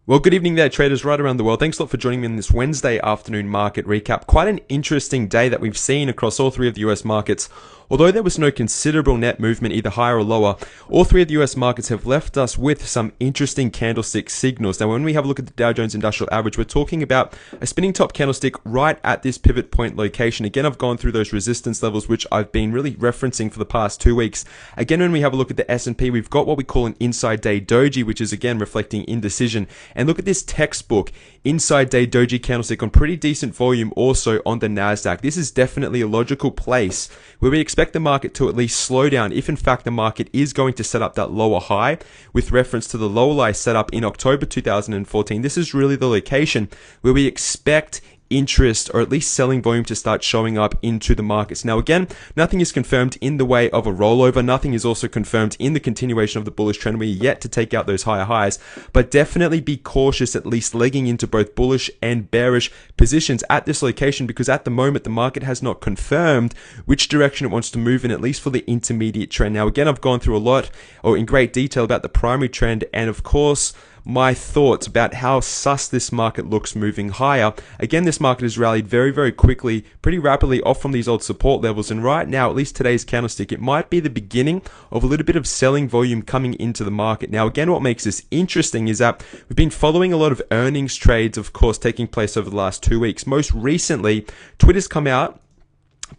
Well, good evening there, traders right around the world. Thanks a lot for joining me in this Wednesday afternoon market recap. Quite an interesting day that we've seen across all three of the US markets. Although there was no considerable net movement either higher or lower, all three of the US markets have left us with some interesting candlestick signals. Now, when we have a look at the Dow Jones Industrial Average, we're talking about a spinning top candlestick right at this pivot point location. Again, I've gone through those resistance levels, which I've been really referencing for the past 2 weeks. Again, when we have a look at the S&P, we've got what we call an inside day doji, which is again reflecting indecision. And look at this textbook inside day doji candlestick on pretty decent volume also on the NASDAQ. This is definitely a logical place where we expect the market to at least slow down if in fact the market is going to set up that lower high with reference to the lower high set up in October 2014. This is really the location where we expect interest or at least selling volume to start showing up into the markets. Now again, nothing is confirmed in the way of a rollover. Nothing is also confirmed in the continuation of the bullish trend. We're yet to take out those higher highs, but definitely be cautious at least legging into both bullish and bearish positions at this location, because at the moment the market has not confirmed which direction it wants to move in, at least for the intermediate trend. Now again, I've gone through a lot or in great detail about the primary trend and of course my thoughts about how sus this market looks moving higher. Again, this market has rallied very quickly, pretty rapidly off from these old support levels, and right now, at least today's candlestick, it might be the beginning of a little bit of selling volume coming into the market. Now again, what makes this interesting is that we've been following a lot of earnings trades, of course, taking place over the last 2 weeks. Most recently, Twitter's come out,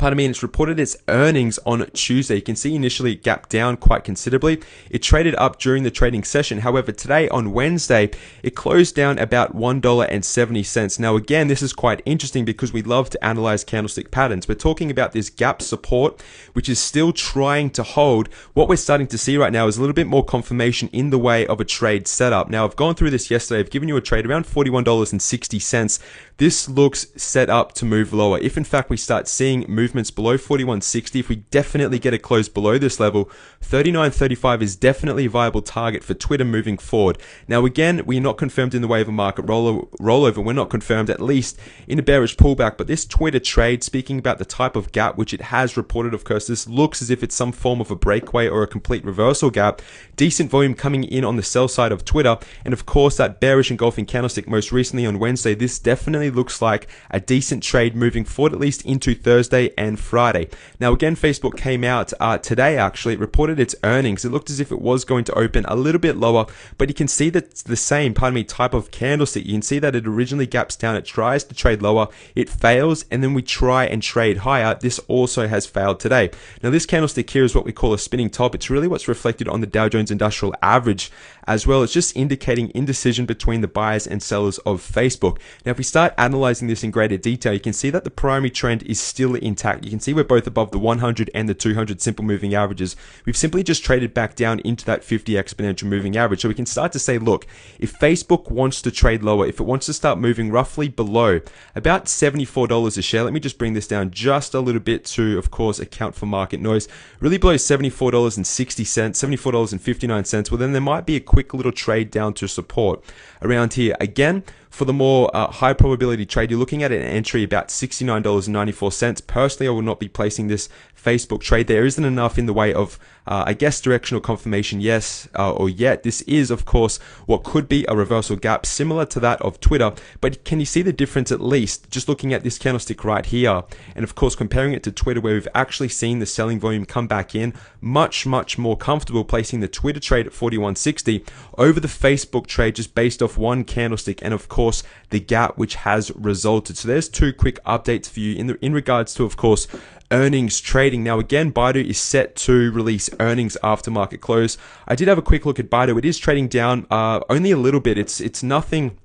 and it's reported its earnings on Tuesday. You can see initially it gapped down quite considerably. It traded up during the trading session. However, today on Wednesday, it closed down about $1.70. Now again, this is quite interesting because we love to analyze candlestick patterns. We're talking about this gap support, which is still trying to hold. What we're starting to see right now is a little bit more confirmation in the way of a trade setup. Now, I've gone through this yesterday. I've given you a trade around $41.60. This looks set up to move lower. If in fact we start seeing movements below 41.60, if we definitely get a close below this level, 39.35 is definitely a viable target for Twitter moving forward. Now again, we're not confirmed in the way of a market rollover. We're not confirmed at least in a bearish pullback, but this Twitter trade, speaking about the type of gap which it has reported, of course, this looks as if it's some form of a breakaway or a complete reversal gap. Decent volume coming in on the sell side of Twitter, and of course that bearish engulfing candlestick most recently on Wednesday. This definitely looks like a decent trade moving forward, at least into Thursday and Friday. Now again, Facebook came out today, actually. It reported its earnings. It looked as if it was going to open a little bit lower, but you can see that it's the same, type of candlestick. You can see that it originally gaps down, it tries to trade lower, it fails, and then we try and trade higher. This also has failed today. Now this candlestick here is what we call a spinning top. It's really what's reflected on the Dow Jones Industrial Average as well. It's just indicating indecision between the buyers and sellers of Facebook. Now if we start analyzing this in greater detail, you can see that the primary trend is still intact. You can see we're both above the 100 and the 200 simple moving averages. We've simply just traded back down into that 50 exponential moving average. So we can start to say, look, if Facebook wants to trade lower, if it wants to start moving roughly below about $74 a share, let me just bring this down just a little bit to, of course, account for market noise, really below $74.60, $74.59, well then there might be a quick little trade down to support around here. Again, for the more high probability trade, you're looking at an entry about $69.94. Personally, I will not be placing this Facebook trade. There isn't enough in the way of, I guess, directional confirmation, yes or yet. This is, of course, what could be a reversal gap similar to that of Twitter. But can you see the difference at least just looking at this candlestick right here? And of course, comparing it to Twitter, where we've actually seen the selling volume come back in, much more comfortable placing the Twitter trade at 41.60 over the Facebook trade just based off one candlestick, and of course the gap which has resulted. So there's two quick updates for you in regards to, of course, earnings trading. Now again, Baidu is set to release earnings after market close. I did have a quick look at Baidu. It is trading down only a little bit. It's nothing,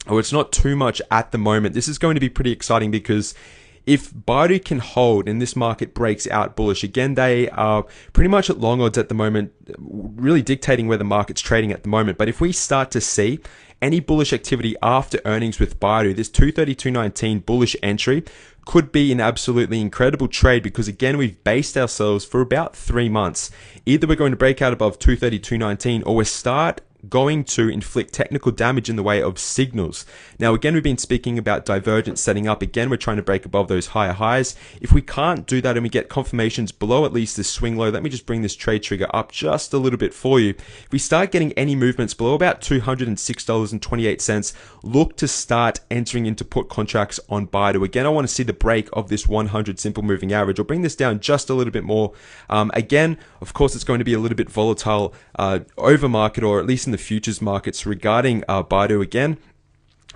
or it's not too much at the moment. This is going to be pretty exciting because if Baidu can hold and this market breaks out bullish, again, they are pretty much at long odds at the moment, really dictating where the market's trading at the moment. But if we start to see any bullish activity after earnings with Baidu, this 232.19 bullish entry could be an absolutely incredible trade, because again, we've based ourselves for about 3 months. Either we're going to break out above 232.19 or going to inflict technical damage in the way of signals. Now, again, we've been speaking about divergence setting up. Again, we're trying to break above those higher highs. If we can't do that and we get confirmations below at least this swing low, let me just bring this trade trigger up just a little bit for you. If we start getting any movements below about $206.28, look to start entering into put contracts on Baidu. Again, I want to see the break of this 100 simple moving average. I'll bring this down just a little bit more. Again, of course, it's going to be a little bit volatile over market, or at least in the futures markets regarding Baidu again.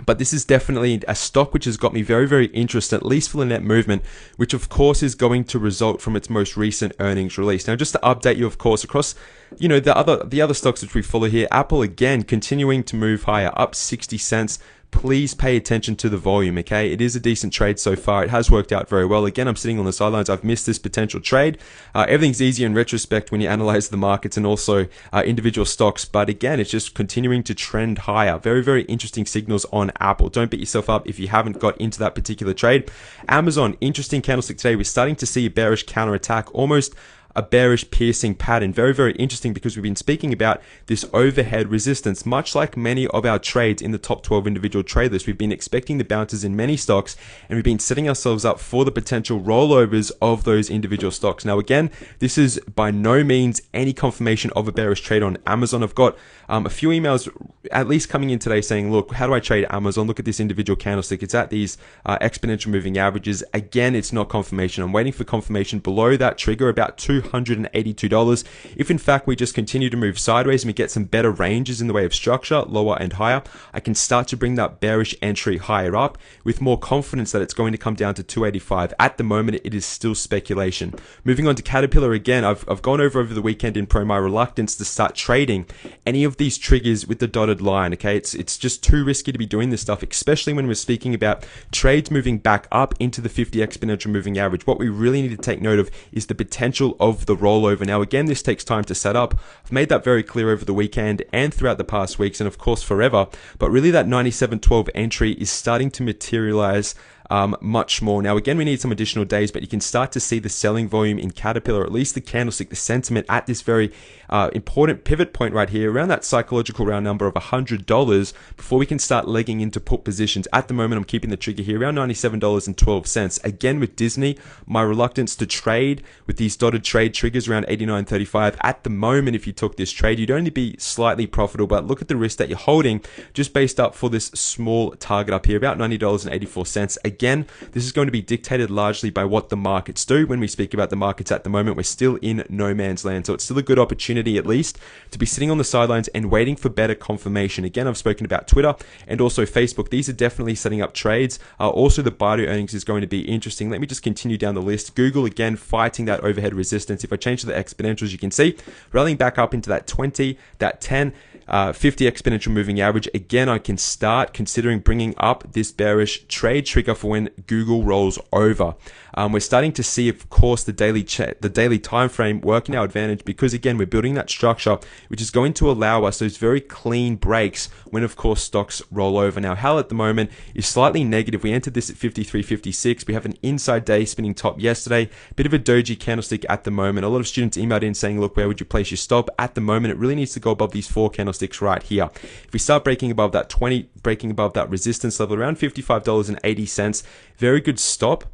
But this is definitely a stock which has got me very, very interested, at least for the net movement, which of course is going to result from its most recent earnings release. Now, just to update you, of course, across the other stocks which we follow here, Apple again continuing to move higher, up 60 cents. Please pay attention to the volume, okay? It is a decent trade so far. It has worked out very well. Again, I'm sitting on the sidelines. I've missed this potential trade. Everything's easier in retrospect when you analyze the markets and also individual stocks. But again, it's just continuing to trend higher. Very, very interesting signals on Apple. Don't beat yourself up if you haven't got into that particular trade. Amazon, interesting candlestick today. We're starting to see a bearish counterattack, almost a bearish piercing pattern. Very, very interesting, because we've been speaking about this overhead resistance. Much like many of our trades in the top 12 individual trade list, we've been expecting the bounces in many stocks, and we've been setting ourselves up for the potential rollovers of those individual stocks. Now, again, this is by no means any confirmation of a bearish trade on Amazon. I've got a few emails at least coming in today saying, look, how do I trade Amazon? Look at this individual candlestick. It's at these exponential moving averages. Again, it's not confirmation. I'm waiting for confirmation below that trigger, about $282. If in fact we just continue to move sideways and we get some better ranges in the way of structure, lower and higher, I can start to bring that bearish entry higher up with more confidence that it's going to come down to 285. At the moment, it is still speculation. Moving on to Caterpillar again, I've gone over the weekend in pro my reluctance to start trading any of these triggers with the dotted line, okay? It's just too risky to be doing this stuff, especially when we're speaking about trades moving back up into the 50 exponential moving average. What we really need to take note of is the potential of the rollover. Now, again, this takes time to set up. I've made that very clear over the weekend and throughout the past weeks, and of course forever, but really that 97.12 entry is starting to materialize much more. Now, again, we need some additional days, but you can start to see the selling volume in Caterpillar, at least the candlestick, the sentiment at this very important pivot point right here, around that psychological round number of $100 before we can start legging into put positions. At the moment, I'm keeping the trigger here around $97.12. Again, with Disney, my reluctance to trade with these dotted trade triggers around $89.35. At the moment, if you took this trade, you'd only be slightly profitable, but look at the risk that you're holding just based up for this small target up here, about $90.84. Again, this is going to be dictated largely by what the markets do. When we speak about the markets at the moment, we're still in no man's land. So it's still a good opportunity, at least, to be sitting on the sidelines and waiting for better confirmation. Again, I've spoken about Twitter and also Facebook. These are definitely setting up trades. Also, the Baidu earnings is going to be interesting. Let me just continue down the list. Google, again, fighting that overhead resistance. If I change to the exponentials, you can see rallying back up into that 20, that 10, 50 exponential moving average. Again, I can start considering bringing up this bearish trade trigger for when Google rolls over. We're starting to see, of course, the daily time frame work in our advantage, because again, we're building that structure which is going to allow us those very clean breaks when, of course, stocks roll over. Now, HAL at the moment is slightly negative. We entered this at 53.56. We have an inside day spinning top yesterday, bit of a doji candlestick at the moment. A lot of students emailed in saying, look, where would you place your stop? At the moment, it really needs to go above these 4 candlesticks right here. If we start breaking above that 20, breaking above that resistance level around $55.80, very good stop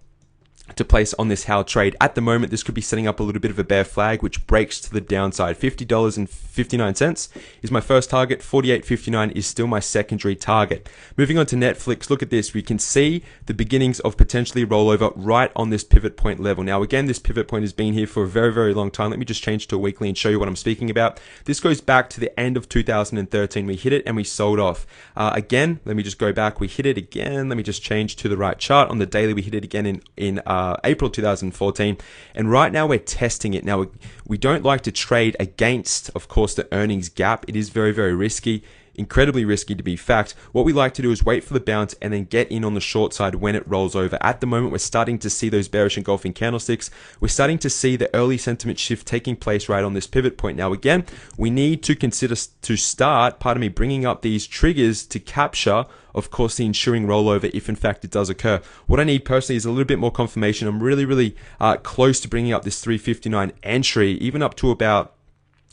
to place on this HAL trade. At the moment, this could be setting up a little bit of a bear flag, which breaks to the downside. $50.59 is my first target. $48.59 is still my secondary target. Moving on to Netflix, look at this. We can see the beginnings of potentially rollover right on this pivot point level. Now, again, this pivot point has been here for a very, very long time. Let me just change to a weekly and show you what I'm speaking about. This goes back to the end of 2013. We hit it and we sold off. Again, let me just go back. We hit it again. Let me just change to the right chart. On the daily, we hit it again in April 2014, and right now we're testing it. Now, we don't like to trade against, of course, the earnings gap. It is very, very risky, incredibly risky to be fact. What we like to do is wait for the bounce and then get in on the short side when it rolls over. At the moment, we're starting to see those bearish engulfing candlesticks. We're starting to see the early sentiment shift taking place right on this pivot point. Now, again, we need to consider to start, bringing up these triggers to capture, of course, the ensuing rollover if in fact it does occur. What I need personally is a little bit more confirmation. I'm really close to bringing up this 359 entry, even up to about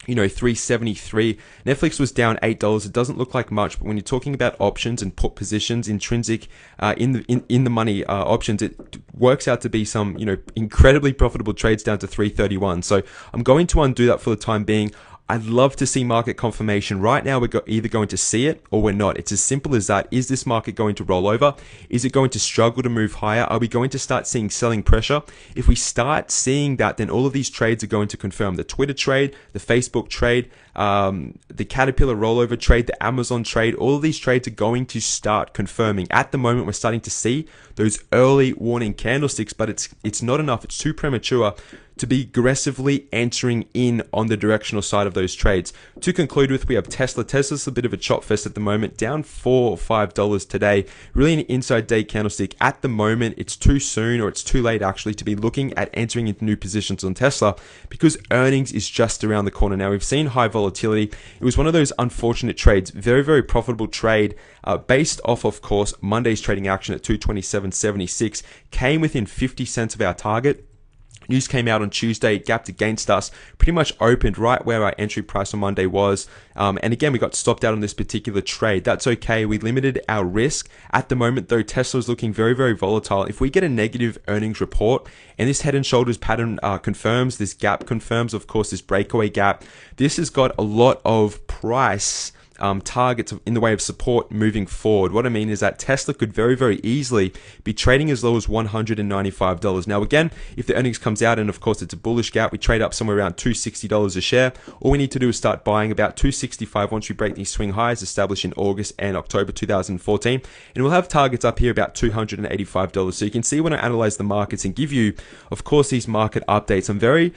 $3.73. Netflix was down $8. It doesn't look like much, but when you're talking about options and put positions, intrinsic in the money options, it works out to be some incredibly profitable trades down to $3.31. So I'm going to undo that for the time being. I'd love to see market confirmation. Right now, we're either going to see it or we're not. It's as simple as that. Is this market going to roll over? Is it going to struggle to move higher? Are we going to start seeing selling pressure? If we start seeing that, then all of these trades are going to confirm. The Twitter trade, the Facebook trade, the Caterpillar rollover trade, the Amazon trade, all of these trades are going to start confirming. At the moment, we're starting to see those early warning candlesticks, but it's not enough. It's too premature to be aggressively entering in on the directional side of those trades. To conclude with, we have Tesla. Tesla's a bit of a chop fest at the moment, down $4 or $5 today. Really an inside day candlestick. At the moment, it's too soon, or it's too late actually, to be looking at entering into new positions on Tesla because earnings is just around the corner. Now, we've seen high volatility. It was one of those unfortunate trades, very, very profitable trade based off, of course, Monday's trading action at 227.76, came within 50 cents of our target. News came out on Tuesday, it gapped against us, pretty much opened right where our entry price on Monday was. And again, we got stopped out on this particular trade. That's okay. We limited our risk. At the moment, though, Tesla's looking very, very volatile. If we get a negative earnings report and this head and shoulders pattern confirms, this gap confirms, of course, this breakaway gap, this has got a lot of price targets in the way of support moving forward. What I mean is that Tesla could very, very easily be trading as low as $195. Now, again, if the earnings comes out and of course it's a bullish gap, we trade up somewhere around $260 a share. All we need to do is start buying about $265 once we break these swing highs established in August and October 2014. And we'll have targets up here about $285. So you can see when I analyze the markets and give you, of course, these market updates, I'm very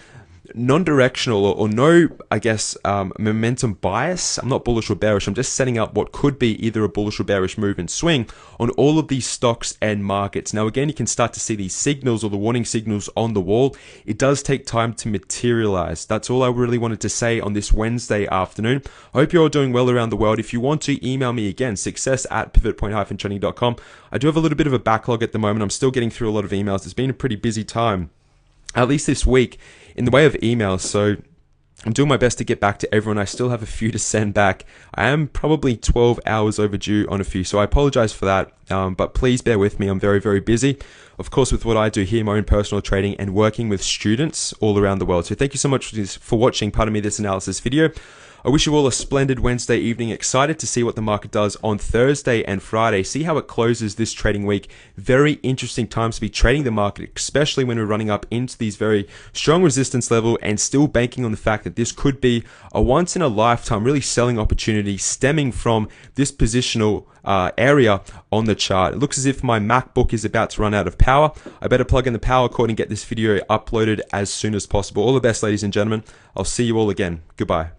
non-directional or no, I guess, momentum bias. I'm not bullish or bearish. I'm just setting up what could be either a bullish or bearish move and swing on all of these stocks and markets. Now, again, you can start to see these signals or the warning signals on the wall. It does take time to materialize. That's all I really wanted to say on this Wednesday afternoon. I hope you're all doing well around the world. If you want to email me again, success@pivotpoint-trading.com. I do have a little bit of a backlog at the moment. I'm still getting through a lot of emails. It's been a pretty busy time, at least this week, in the way of emails. So I'm doing my best to get back to everyone. I still have a few to send back. I am probably 12 hours overdue on a few, so I apologize for that. But please bear with me. I'm very, very busy, of course, with what I do here, my own personal trading and working with students all around the world. So thank you so much for watching, this analysis video. I wish you all a splendid Wednesday evening. Excited to see what the market does on Thursday and Friday. See how it closes this trading week. Very interesting times to be trading the market, especially when we're running up into these very strong resistance level and still banking on the fact that this could be a once in a lifetime really selling opportunity stemming from this positional area on the chart. It looks as if my MacBook is about to run out of power. I better plug in the power cord and get this video uploaded as soon as possible. All the best, ladies and gentlemen. I'll see you all again. Goodbye.